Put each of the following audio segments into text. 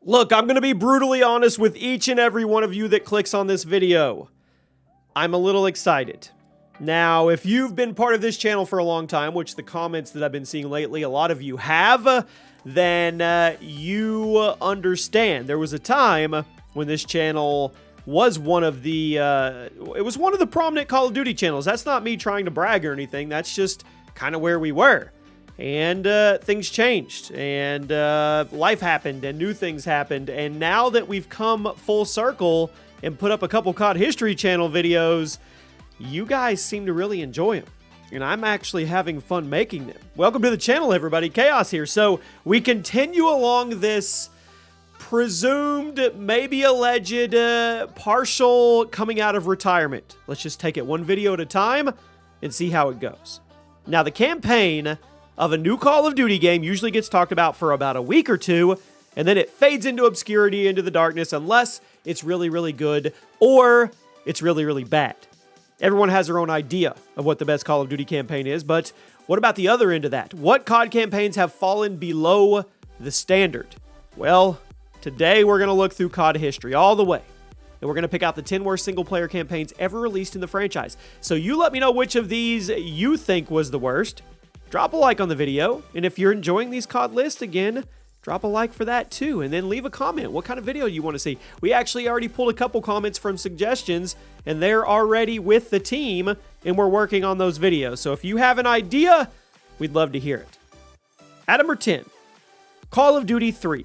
Look, I'm going to be brutally honest with each and every one of you that clicks on this video. I'm a little excited. Now, if you've been part of this channel for a long time, which the comments that I've been seeing lately, a lot of you have, then you understand. There was a time when this channel was one of the, it was one of the prominent Call of Duty channels. That's not me trying to brag or anything. That's just kind of where we were. And things changed, and life happened, and new things happened, and now that we've come full circle and put up a couple COD History Channel videos, you guys seem to really enjoy them, and I'm actually having fun making them. Welcome to the channel, everybody. Chaos here. So we continue along this presumed, maybe alleged, partial coming out of retirement. Let's just take it one video at a time and see how it goes. Now, the campaign of a new Call of Duty game usually gets talked about for about a week or two, and then it fades into obscurity, into the darkness, unless it's really, really good or it's really, really bad. Everyone has their own idea of what the best Call of Duty campaign is, but what about the other end of that? What COD campaigns have fallen below the standard? Well, today we're going to look through COD history all the way, and we're going to pick out the 10 worst single-player campaigns ever released in the franchise. So you let me know which of these you think was the worst. Drop a like on the video, and if you're enjoying these COD lists, again, drop a like for that too, and then leave a comment. What kind of video you want to see? We actually already pulled a couple comments from suggestions, and they're already with the team, and we're working on those videos. So if you have an idea, we'd love to hear it. At number 10, Call of Duty 3.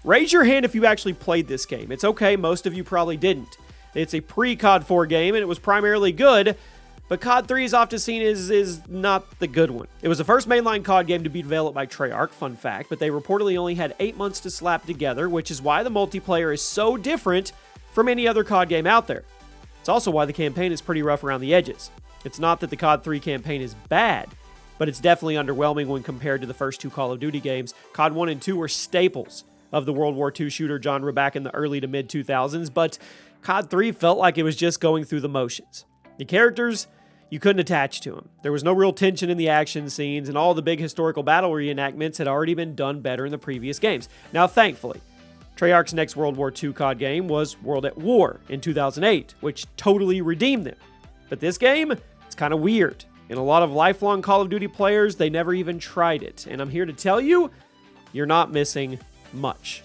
Raise your hand if you actually played this game. It's okay, most of you probably didn't. It's a pre-COD 4 game, and it was primarily good, but COD 3 is often seen as not the good one. It was the first mainline COD game to be developed by Treyarch, fun fact, but they reportedly only had 8 months to slap together, which is why the multiplayer is so different from any other COD game out there. It's also why the campaign is pretty rough around the edges. It's not that the COD 3 campaign is bad, but it's definitely underwhelming when compared to the first two Call of Duty games. COD 1 and 2 were staples of the World War II shooter genre back in the early to mid-2000s, but COD 3 felt like it was just going through the motions. The characters, you couldn't attach to them. There was no real tension in the action scenes, and all the big historical battle reenactments had already been done better in the previous games. Now, thankfully, Treyarch's next World War II COD game was World at War in 2008, which totally redeemed them. But this game, it's kind of weird. And a lot of lifelong Call of Duty players, they never even tried it. And I'm here to tell you, you're not missing much.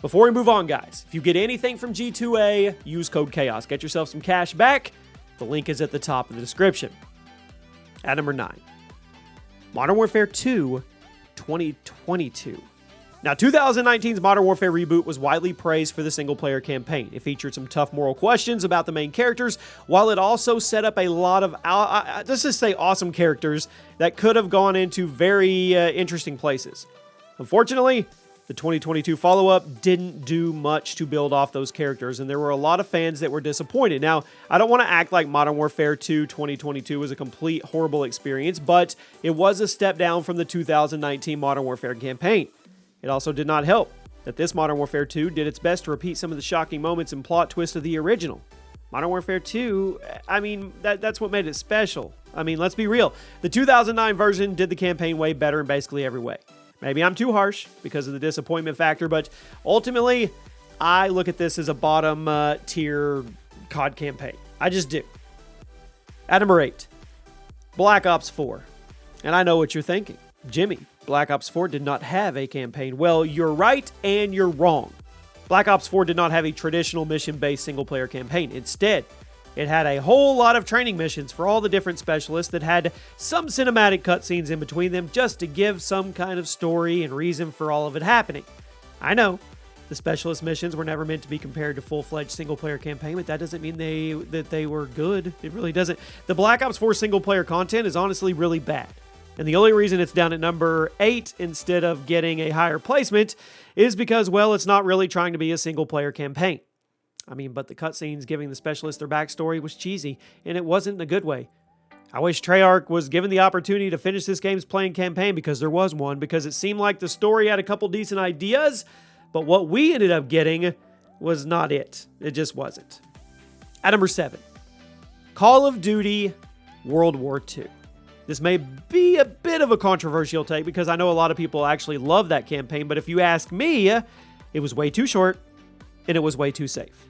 Before we move on, guys, if you get anything from G2A, use code CHAOS. Get yourself some cash back. The link is at the top of the description. At number 9, Modern Warfare 2 2022. Now, 2019's Modern Warfare reboot was widely praised for the single-player campaign. It featured some tough moral questions about the main characters, while it also set up a lot of, let's just say, awesome characters that could have gone into very interesting places. Unfortunately, the 2022 follow-up didn't do much to build off those characters, and there were a lot of fans that were disappointed. Now, I don't want to act like Modern Warfare 2 2022 was a complete horrible experience, but it was a step down from the 2019 Modern Warfare campaign. It also did not help that this Modern Warfare 2 did its best to repeat some of the shocking moments and plot twists of the original. Modern Warfare 2, I mean, that's what made it special. I mean, let's be real. The 2009 version did the campaign way better in basically every way. Maybe I'm too harsh because of the disappointment factor, but ultimately, I look at this as a bottom tier COD campaign. I just do. At number 8, Black Ops 4. And I know what you're thinking. Jimmy, Black Ops 4 did not have a campaign. Well, you're right and you're wrong. Black Ops 4 did not have a traditional mission-based single-player campaign. Instead, it had a whole lot of training missions for all the different specialists that had some cinematic cutscenes in between them just to give some kind of story and reason for all of it happening. I know, the specialist missions were never meant to be compared to full-fledged single-player campaign, but that doesn't mean that they were good. It really doesn't. The Black Ops 4 single-player content is honestly really bad. And the only reason it's down at number 8 instead of getting a higher placement is because, well, it's not really trying to be a single-player campaign. I mean, but the cutscenes giving the specialists their backstory was cheesy, and it wasn't in a good way. I wish Treyarch was given the opportunity to finish this game's playing campaign, because there was one, because it seemed like the story had a couple decent ideas, but what we ended up getting was not it. It just wasn't. At number 7, Call of Duty World War II. This may be a bit of a controversial take because I know a lot of people actually love that campaign, but if you ask me, It was way too short, and it was way too safe.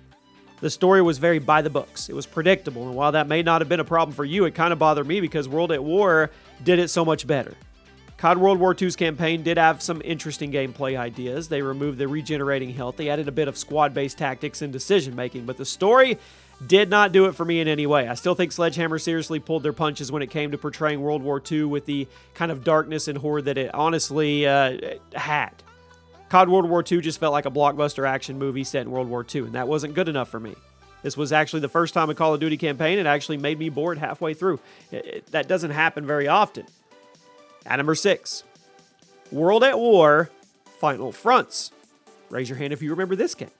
The story was very by the books. It was predictable, and while that may not have been a problem for you, it kind of bothered me because World at War did it so much better. COD World War II's campaign did have some interesting gameplay ideas. They removed the regenerating health. They added a bit of squad-based tactics and decision-making, but the story did not do it for me in any way. I still think Sledgehammer seriously pulled their punches when it came to portraying World War II with the kind of darkness and horror that it honestly had. COD World War II just felt like a blockbuster action movie set in World War II, and that wasn't good enough for me. This was actually the first time a Call of Duty campaign. It actually made me bored halfway through. That doesn't happen very often. At number 6, World at War Final Fronts. Raise your hand if you remember this game.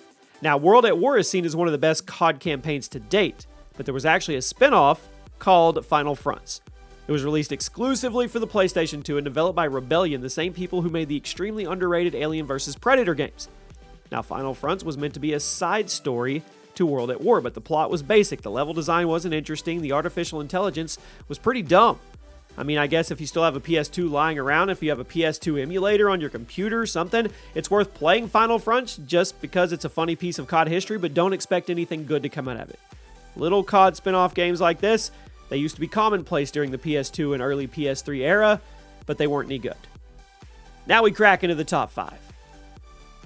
Now, World at War is seen as one of the best COD campaigns to date, but there was actually a spin-off called Final Fronts. It was released exclusively for the PlayStation 2 and developed by Rebellion, the same people who made the extremely underrated Alien vs. Predator games. Now, Final Fronts was meant to be a side story to World at War, but the plot was basic, the level design wasn't interesting, the artificial intelligence was pretty dumb. I mean, I guess if you still have a PS2 lying around, if you have a PS2 emulator on your computer, something, it's worth playing Final Fronts just because it's a funny piece of COD history, but don't expect anything good to come out of it. Little COD spin-off games like this, they used to be commonplace during the PS2 and early PS3 era, but they weren't any good. Now we crack into the top 5.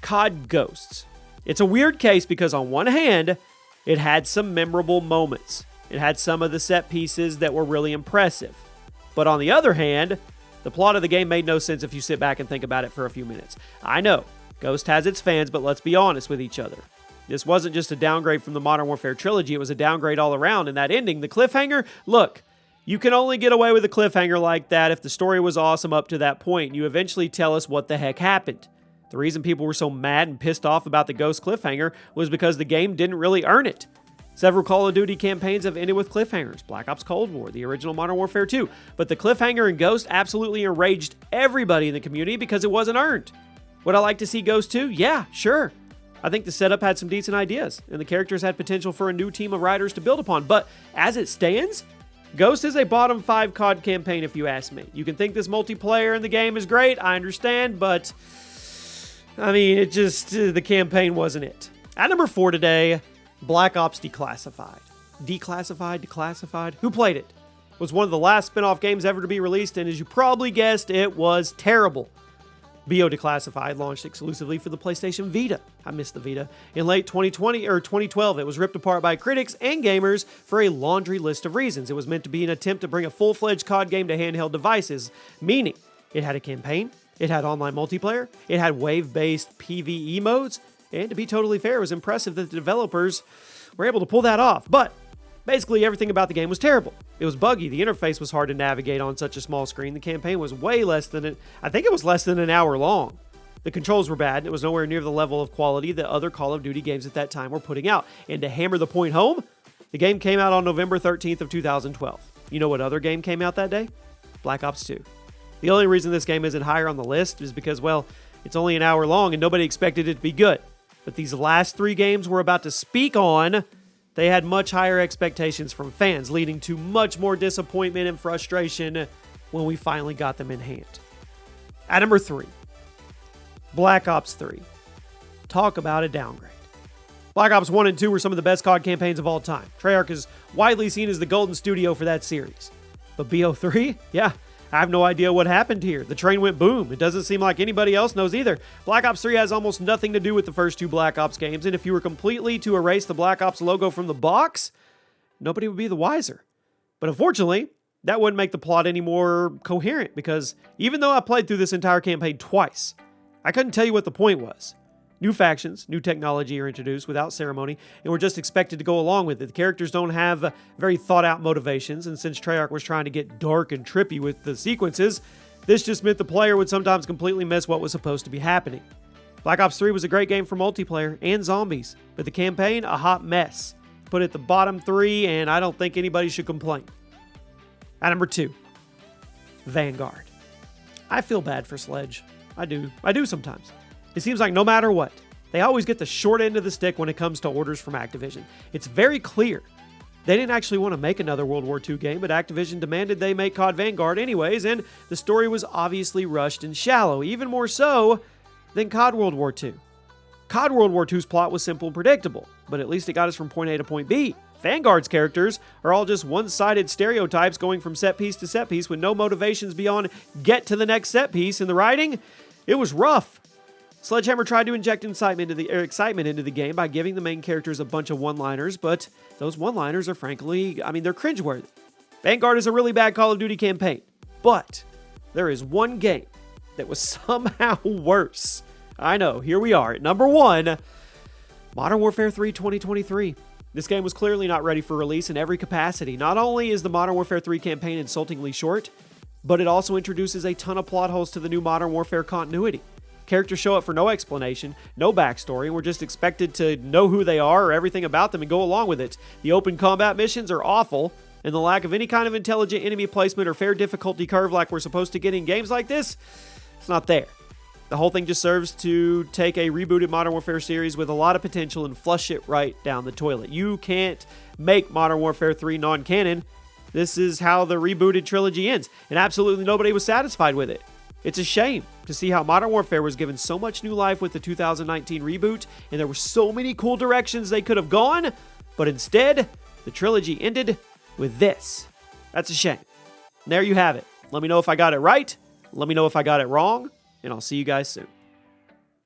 COD Ghosts. It's a weird case because on one hand, it had some memorable moments. It had some of the set pieces that were really impressive. But on the other hand, the plot of the game made no sense if you sit back and think about it for a few minutes. I know, Ghost has its fans, but let's be honest with each other. This wasn't just a downgrade from the Modern Warfare trilogy, it was a downgrade all around, and that ending, the cliffhanger, look, you can only get away with a cliffhanger like that if the story was awesome up to that point, and you eventually tell us what the heck happened. The reason people were so mad and pissed off about the Ghost cliffhanger was because the game didn't really earn it. Several Call of Duty campaigns have ended with cliffhangers, Black Ops Cold War, the original Modern Warfare 2, but the cliffhanger in Ghost absolutely enraged everybody in the community because it wasn't earned. Would I like to see Ghost 2? Yeah, sure. I think the setup had some decent ideas, and the characters had potential for a new team of writers to build upon, but as it stands, Ghost is a bottom 5 COD campaign if you ask me. You can think this multiplayer in the game is great, I understand, but I mean, the campaign wasn't it. At number 4 today, Black Ops Declassified. Declassified? Who played it? It was one of the last spin-off games ever to be released, and as you probably guessed, it was terrible. BO Declassified launched exclusively for the PlayStation Vita. I missed the Vita. In late 2020 or 2012, it was ripped apart by critics and gamers for a laundry list of reasons. It was meant to be an attempt to bring a full-fledged COD game to handheld devices, meaning it had a campaign, it had online multiplayer, it had wave-based PvE modes, and to be totally fair, it was impressive that the developers were able to pull that off. But basically, everything about the game was terrible. It was buggy. The interface was hard to navigate on such a small screen. The campaign was way less than I think it was less than an hour long. The controls were bad, and it was nowhere near the level of quality that other Call of Duty games at that time were putting out. And to hammer the point home, the game came out on November 13th of 2012. You know what other game came out that day? Black Ops 2. The only reason this game isn't higher on the list is because, well, it's only an hour long and nobody expected it to be good. But these last 3 games we're about to speak on, they had much higher expectations from fans, leading to much more disappointment and frustration when we finally got them in hand. At number 3, Black Ops 3. Talk about a downgrade. Black Ops 1 and 2 were some of the best COD campaigns of all time. Treyarch is widely seen as the golden studio for that series. But BO3? Yeah, I have no idea what happened here. The train went boom. It doesn't seem like anybody else knows either. Black Ops 3 has almost nothing to do with the first 2 Black Ops games, and if you were completely to erase the Black Ops logo from the box, nobody would be the wiser. But unfortunately, that wouldn't make the plot any more coherent, because even though I played through this entire campaign twice, I couldn't tell you what the point was. New factions, new technology are introduced without ceremony, and we're just expected to go along with it. The characters don't have very thought-out motivations, and since Treyarch was trying to get dark and trippy with the sequences, this just meant the player would sometimes completely miss what was supposed to be happening. Black Ops 3 was a great game for multiplayer and zombies, but the campaign, a hot mess. Put it at the bottom 3, and I don't think anybody should complain. At number 2, Vanguard. I feel bad for Sledge. I do sometimes. It seems like no matter what, they always get the short end of the stick when it comes to orders from Activision. It's very clear. They didn't actually want to make another World War II game, but Activision demanded they make COD Vanguard anyways, and the story was obviously rushed and shallow, even more so than COD World War II. COD World War II's plot was simple and predictable, but at least it got us from point A to point B. Vanguard's characters are all just one-sided stereotypes going from set piece to set piece with no motivations beyond get to the next set piece. In the writing, it was rough. Sledgehammer tried to inject excitement into the game by giving the main characters a bunch of one-liners, but those one-liners are frankly, they're cringeworthy. Vanguard is a really bad Call of Duty campaign, but there is one game that was somehow worse. I know, here we are at number 1, Modern Warfare 3 2023. This game was clearly not ready for release in every capacity. Not only is the Modern Warfare 3 campaign insultingly short, but it also introduces a ton of plot holes to the new Modern Warfare continuity. Characters show up for no explanation, no backstory, and we're just expected to know who they are or everything about them and go along with it. The open combat missions are awful, and the lack of any kind of intelligent enemy placement or fair difficulty curve like we're supposed to get in games like this, it's not there. The whole thing just serves to take a rebooted Modern Warfare series with a lot of potential and flush it right down the toilet. You can't make Modern Warfare 3 non-canon. This is how the rebooted trilogy ends, and absolutely nobody was satisfied with it. It's a shame to see how Modern Warfare was given so much new life with the 2019 reboot, and there were so many cool directions they could have gone, but instead, the trilogy ended with this. That's a shame. And there you have it. Let me know if I got it right. Let me know if I got it wrong. And I'll see you guys soon.